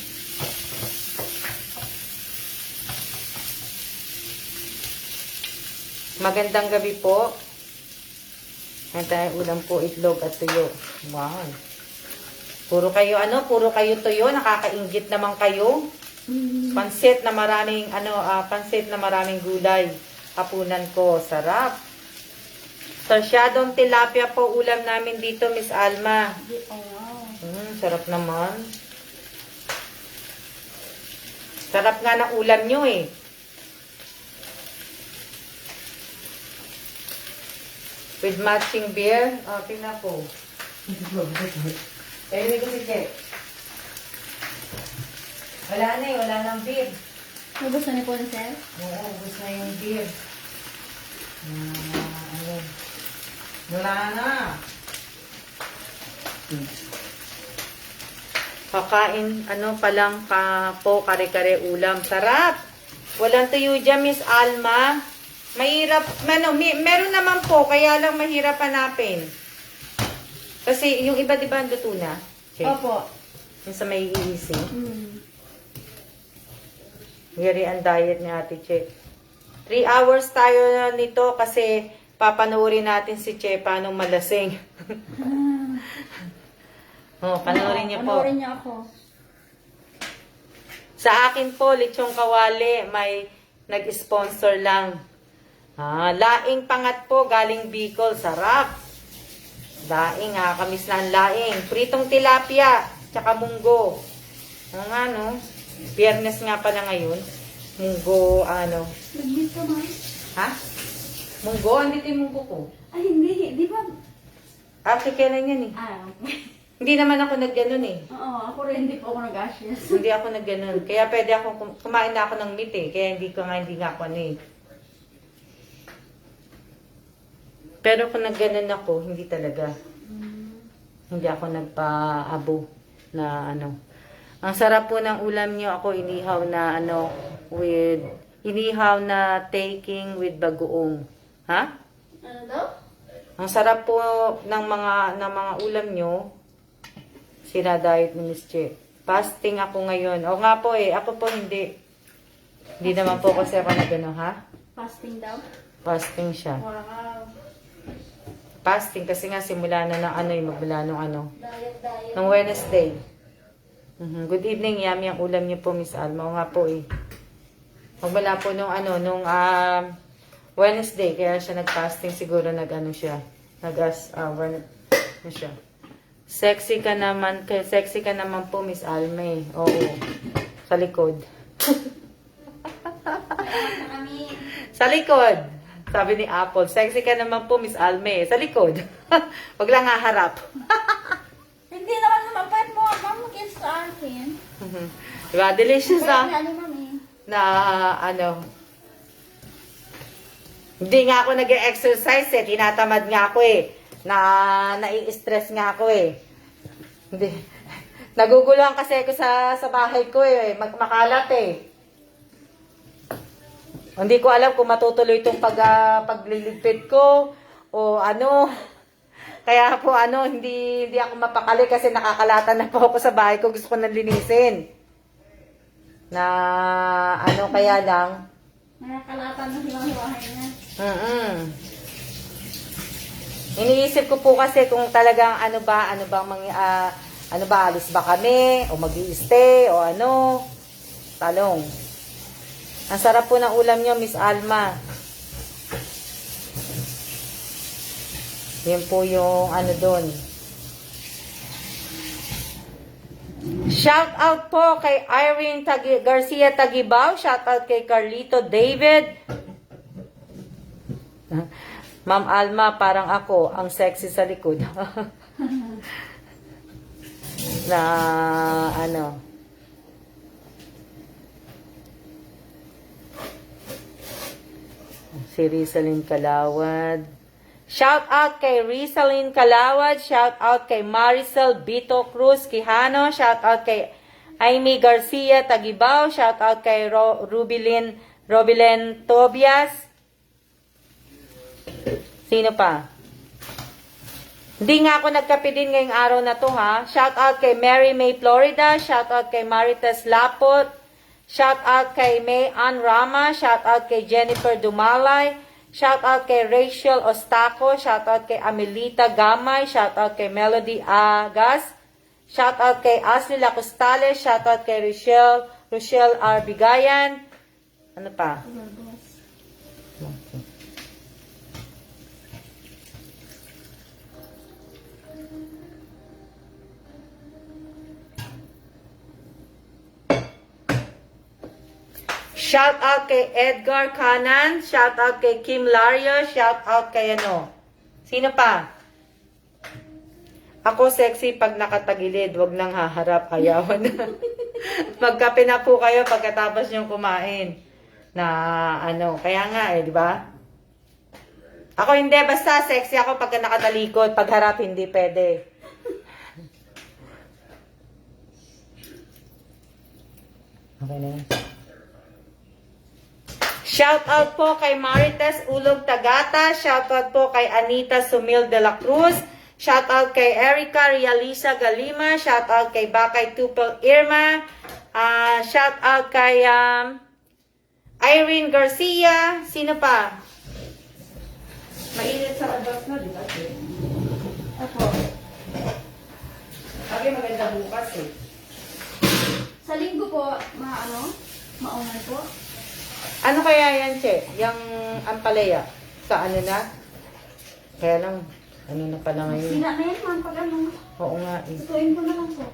Magandang gabi po. Yan tayo ulam po, itlog at tuyo. Wow. Puro kayo tuyo. Nakakainggit naman kayo. Pansit na maraming pansit na maraming gulay. Hapunan ko, sarap. Sarsyadong tilapia po ulam namin dito, Miss Alma. Oh, wow. Sarap naman. Sarap nga ng ulam nyo eh. With matching beer. Tingnan po. Ayun ko si Che. Wala na eh, wala nang beer. Gusto ni Ponsel? Oo, ubos na yung beer. Ayun. Wala na. Kakain, palang kare-kare ulam. Sarap! Walang tuyo dyan, Miss Alma. Mahirap, meron naman po, kaya lang mahirap hanapin. Kasi yung iba, di ba, luto na? Okay. Opo. Yung sa may iising. Mm. Very ang diet ni Ate Che. 3 hours tayo nito kasi papanoorin natin si Che paano malasing. Panoorin niyo po. Panoorin niyo ako. Sa akin po, lechong kawali, may nag-sponsor lang. Laing pangat po, galing Bicol. Sarap. Laing, kamis na ang laing. Pritong tilapia, tsaka munggo. Nga, no? Biyernes nga pala ngayon. Munggo, Nag-miss ka ba? Ha? Munggo? Andito yung munggo ko. Ay, hindi. Di ba? Kailan yan eh. Hindi naman ako nagganon eh. Oo, ako rin. Hindi po ako nag-ashes. Hindi ako nagganon. Kaya pwede ako, kumain na ako ng meat eh. Kaya hindi nga ako eh. Pero kung nagganon ako, hindi talaga. Hindi ako nagpa-abo na Ang sarap po ng ulam niyo. Ako inihaw na inihaw na taking with bagoong. Ha? Ano daw? Ang sarap po ng mga ulam niyo. Sinadiet ni Miss Che. Fasting ako ngayon. O nga po ako po hindi. Hindi naman po kasi ako ha? Fasting daw? Fasting siya. Wow. Fasting kasi nga simula na ng magmula nung Diet. nung Wednesday. Good evening, yummy ang ulam niyo po, Miss Alma. O nga po Magmula po nung Wednesday, kaya siya nag-fasting, siguro siya. Siya. Sexy ka naman po, Miss Alma. Oo. Sa likod. Sa likod. Sabi ni Apple, sexy ka naman po, Miss Alme. Sa likod. Wag lang haharap. Hindi naman pwede mo mag-kiss sa akin. Diba? Delicious Mami. Hindi nga ako nag-exercise tinatamad nga ako nai-stress nga ako Hindi. Naguguluhan kasi ako sa bahay ko makalat Hindi ko alam kung matutuloy itong pagliligpit ko o Kaya po hindi ako mapakali kasi nakakalatan na po ako sa bahay ko. Gusto ko nang linisin. Na kaya lang. Nakakalatan na silang hiwahay na. Iniisip ko po kasi kung talagang ano ba alis ba kami o mag-i-stay o ano. Talong. Ang sarap po ng ulam nyo, Miss Alma. Yan po yung doon. Shout out po kay Irene Garcia Tagibao. Shout out kay Carlito David. Ma'am Alma, parang ako, ang sexy sa likod. Na si Rizalyn Kalawad. Shout out kay Rizalyn Kalawad. Shout out kay Maricel Bito Cruz Quijano. Shout out kay Amy Garcia Tagibao. Shout out kay Robilen Tobias. Sino pa? Hindi nga ako nagkape din ngayong araw na to ha. Shout out kay Mary May Florida. Shout out kay Marites Lapot. Shout out kay May Ann Rama. Shout out kay Jennifer Dumalay. Shout out kay Rachel Ostaco. Shout out kay Amelita Gamay. Shout out kay Melody Agas. Shout out kay Ashley Lacostales. Shout out kay Rochelle R. Bigayan. Ano pa? Shout out kay Edgar Canan. Shout out kay Kim Lario. Shout out kay Sino pa? Ako sexy pag nakatagilid. Wag nang haharap. Ayawan na. Magkape na po kayo pagkatapos niyong kumain. Na Kaya nga di ba? Ako hindi. Basta sexy ako pagka nakatalikod. Pag harap hindi pwede. Okay na yan. Shout out po kay Marites Ulog Tagata. Shout out po kay Anita Sumil de la Cruz. Shout out kay Erica Realisa Galima. Shout out kay Bakay Tupel Irma. Shout out kay Irene Garcia. Sino pa? Mainit sa labas na, di ba? Ako. Sabi maganda bukas eh. Sa linggo po, maunan po. Ano kaya yan, Che? Yung ampalaya? Sa na? Kaya lang, na pala ngayon. Sina na yan, man, pag Oo nga. Ituin ko na lang po.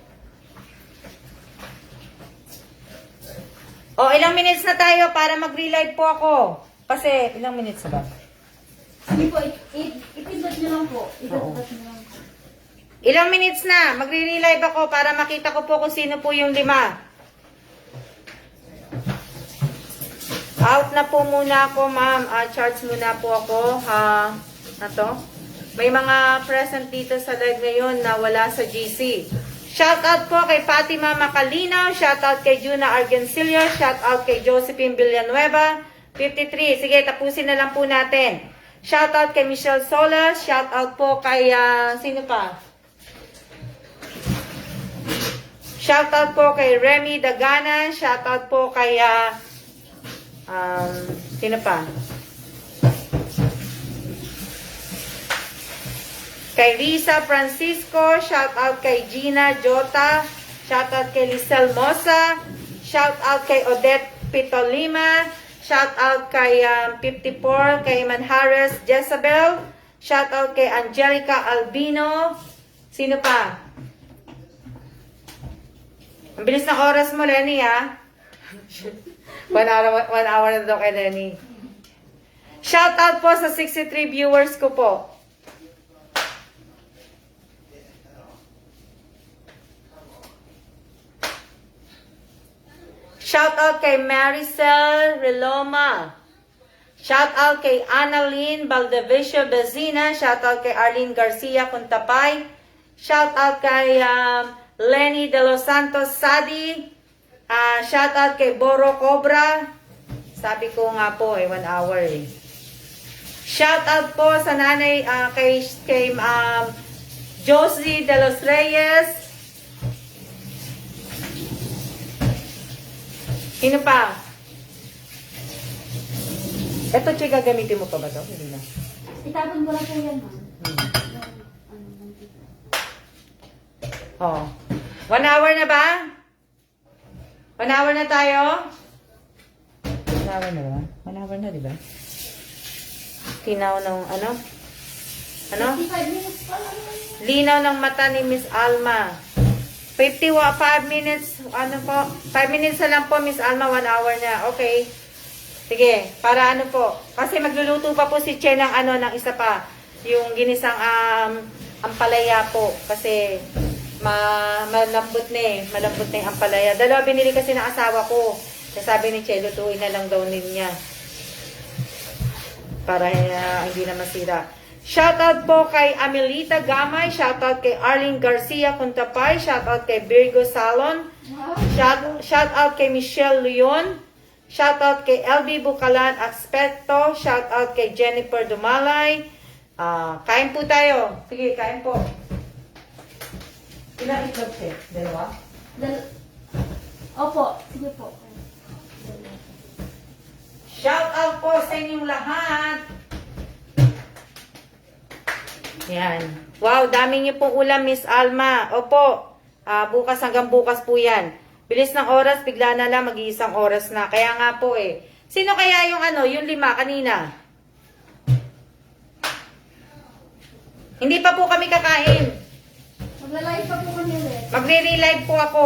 Ilang minutes na tayo para mag-relive po ako. Kasi, ilang minutes na ba? Sige po, ipindot nyo lang po. Ipindot nyo lang po. Ilang minutes na? Magre-relive ako para makita ko po kung sino po yung 5. Out na po muna ako, ma'am. Charge muna po ako. May mga present dito sa live ngayon na wala sa GC. Shout out po kay Fatima Macalino. Shout out kay Juna Argencillo. Shout out kay Josephine Villanueva. 53. Sige, tapusin na lang po natin. Shout out kay Michelle Solas. Shout out po kay, sino pa? Shout out po kay Remy Dagana. Shout out po kay, sino pa? Kay Risa Francisco. Shout out kay Gina Jota. Shout out kay Lisel Mosa. Shout out kay Odette Pitolima. Shout out kay 54, kay Manhares Jezabel. Shout out kay Angelica Albino. Sino pa? Ang bilis ng oras mo, Lenny, ha? 1 hour na daw kay Lenny. Shout out po sa 63 viewers ko po. Shout out kay Maricel Reloma. Shout out kay Annalyn Valdevicio Bezina. Shout out kay Arlene Garcia Cuntapay. Shout out kay Lenny De Los Santos Sadi. Shout out kay Boro Cobra. Sabi ko nga po 1 hour eh. Shout out po sa nanay kay Josie de los Reyes. Sino pa? Ito, Che, gagamitin mo pa ba ito? Hindi na. Itapon ko na po yan, ma'am. Oh. 1 hour na ba? 1 hour na tayo? 1 hour na ba? 1 hour na, di ba? Tinaw ng ano? Ano? 55 minutes pa lang. Linaw ng mata ni Miss Alma. 5 minutes, ano po? 5 minutes na lang po, Miss Alma, 1 hour na. Okay. Sige, para ano po. Kasi magluluto pa po si Che ng ano, ng isa pa. Yung ginisang ampalaya po. Kasi malambot na eh. Malambot na yung ampalaya. Dalawa binili kasi ng asawa ko. Kaya sabi ni Che, lutuin na lang daw niya. Para hindi na masira. Shoutout po kay Amelita Gamay. Shoutout kay Arlene Garcia Cuntapay. Shoutout kay Virgo Salon. Shoutout kay Michelle Leon. Shoutout kay LB Bukalan Aspecto. Shoutout kay Jennifer Dumalay. Kain po tayo. Sige, kain po. Ilang itlog siya? Dalawa? Opo, sige po. Shoutout po sa inyong lahat. Yan. Wow, dami niyo pong ulam, Miss Alma. Opo. Bukas hanggang bukas po yan. Bilis ng oras, bigla na lang, mag-iisang oras na. Kaya nga po eh. Sino kaya yung ano, yung 5 kanina? Hindi pa po kami kakain. Magla-live pa po kami ulit. Magre-relive po ako.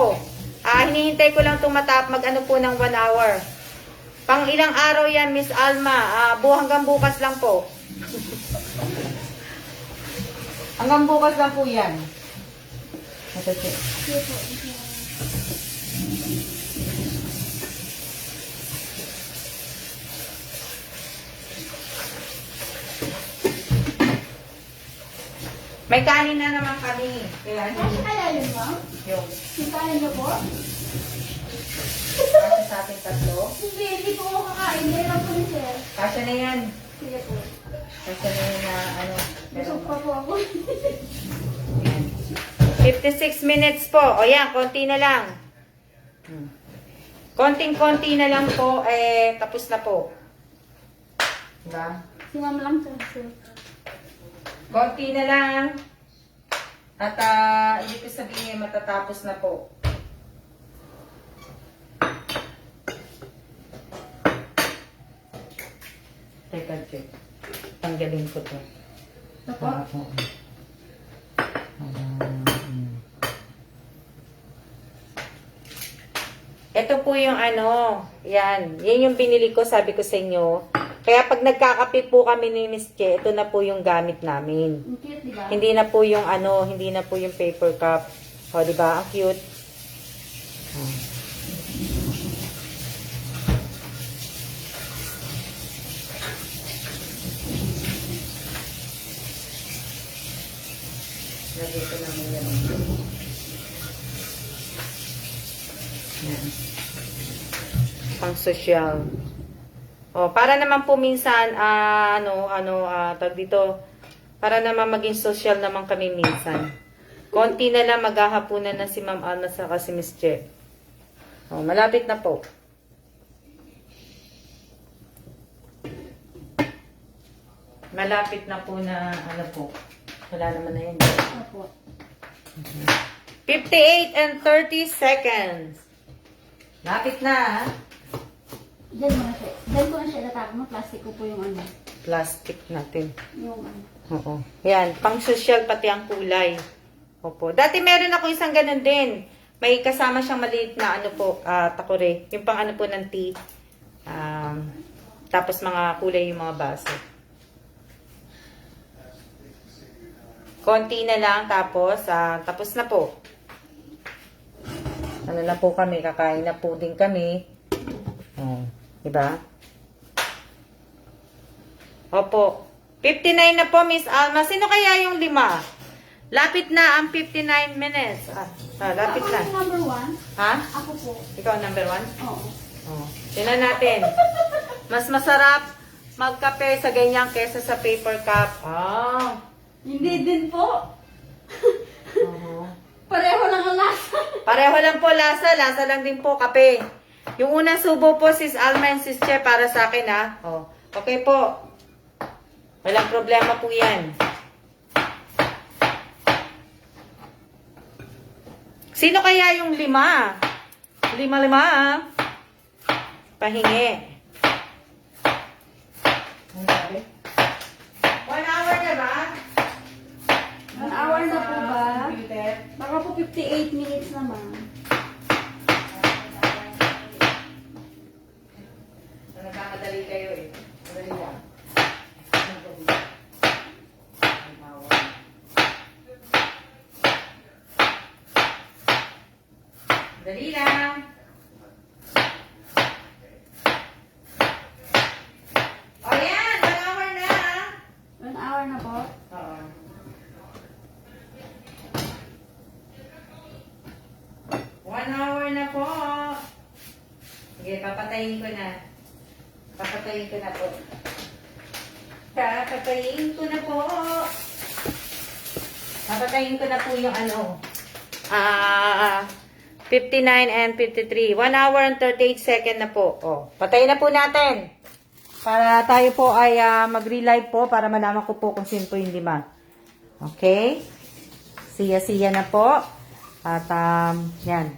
Hinihintay ko lang itong mag-ano po ng 1 hour. Pang ilang araw yan, Miss Alma. Hanggang bukas lang po. Hanggang bukas lang po yan. Sige po. May kanin na naman kami. Kaya Kasi kaya yun, ma'am? yung Yung kaya niyo po? kasi sa ating tatlo. Hindi po ako kakain. Hindi lang po ni sir. Kasya na yan. Sige po. Kasya na yan na ano. Busog pa po ako. 56 minutes po. O yan, konti na lang. Konting-konti na lang po. Tapos na po. Diba? Si ma'am lang sir. Konti na lang. At hindi ko sabihin matatapos na po. Teka, check. Tanggalin ko to. Ito po? Ito po yung ano, yan. Yan yung binili ko, sabi ko sa inyo. Kaya pag nagkakape po kami ni Miss Che, ito na po yung gamit namin. Ang cute, di ba? Hindi na po yung ano, hindi na po yung paper cup. O, di ba? Ang cute. Lagay ko na muna. Yan. Pang social. O, para naman po minsan, tag dito, para naman maging social naman kami minsan. Konti na lang maghahapunan na si Ma'am Alma sa si Miss Che. O, malapit na po. Malapit na po na, ano po. Wala naman na yun. Opo. 58 and 30 seconds. Lapit na, ha? Diyan mo na siya. Diyan ko na siya itatapon. Plastic ko po yung ano. Plastic natin. Yung ano. Oo. Yan, pang social pati ang kulay. Opo. Dati meron ako isang ganun din. May kasama siyang maliit na ano po, takore. Yung pang ano po ng tea. Tapos mga kulay yung mga baso. Konti na lang, tapos na po. Ano na po kami, kakain na po din kami. Diba? Opo. 59 na po, Miss Alma. Sino kaya yung 5? Lapit na ang 59 minutes. Lapit Ako na. yung number 1. Ha? Ako po. Ikaw number 1? Oo. Tingnan natin. Mas masarap magkape sa ganyan kesa sa paper cup. Ah. Hindi din po. Oo. Pareho lang ang lasa. Pareho lang po lasa. Lasa lang din po kape. Yung unang subo po, Sis Alma and Sis Che, para sa akin, ha? Oh. Okay po. Walang problema po yan. Sino kaya yung 5? 5, ah. Pahingi. Ang sabi? 1 hour na ba? 1 hour na po ba? Computer. Baka po 58 minutes naman. Nagkamadali kayo eh. Madali lang. Dali lang. O yan, 1 hour na. 1 hour na po. Oo. One hour na po. Sige, papatayin ko na. Papatayin ko na po. Papatayin ko na po. Papatayin ko na po yung ano. 59 and 53. 1 hour and 38 second na po. Oh, patayin na po natin. Para tayo po ay mag-relive po para malaman ko po kung sino po yung 5. Okay? Siya na po. At yan.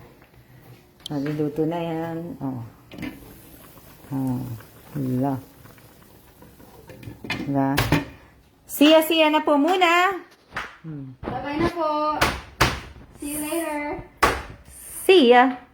Nagluluto na yan. Oh. Hala. Hala. Siya na po muna. Bye-bye na po. See you later. See ya.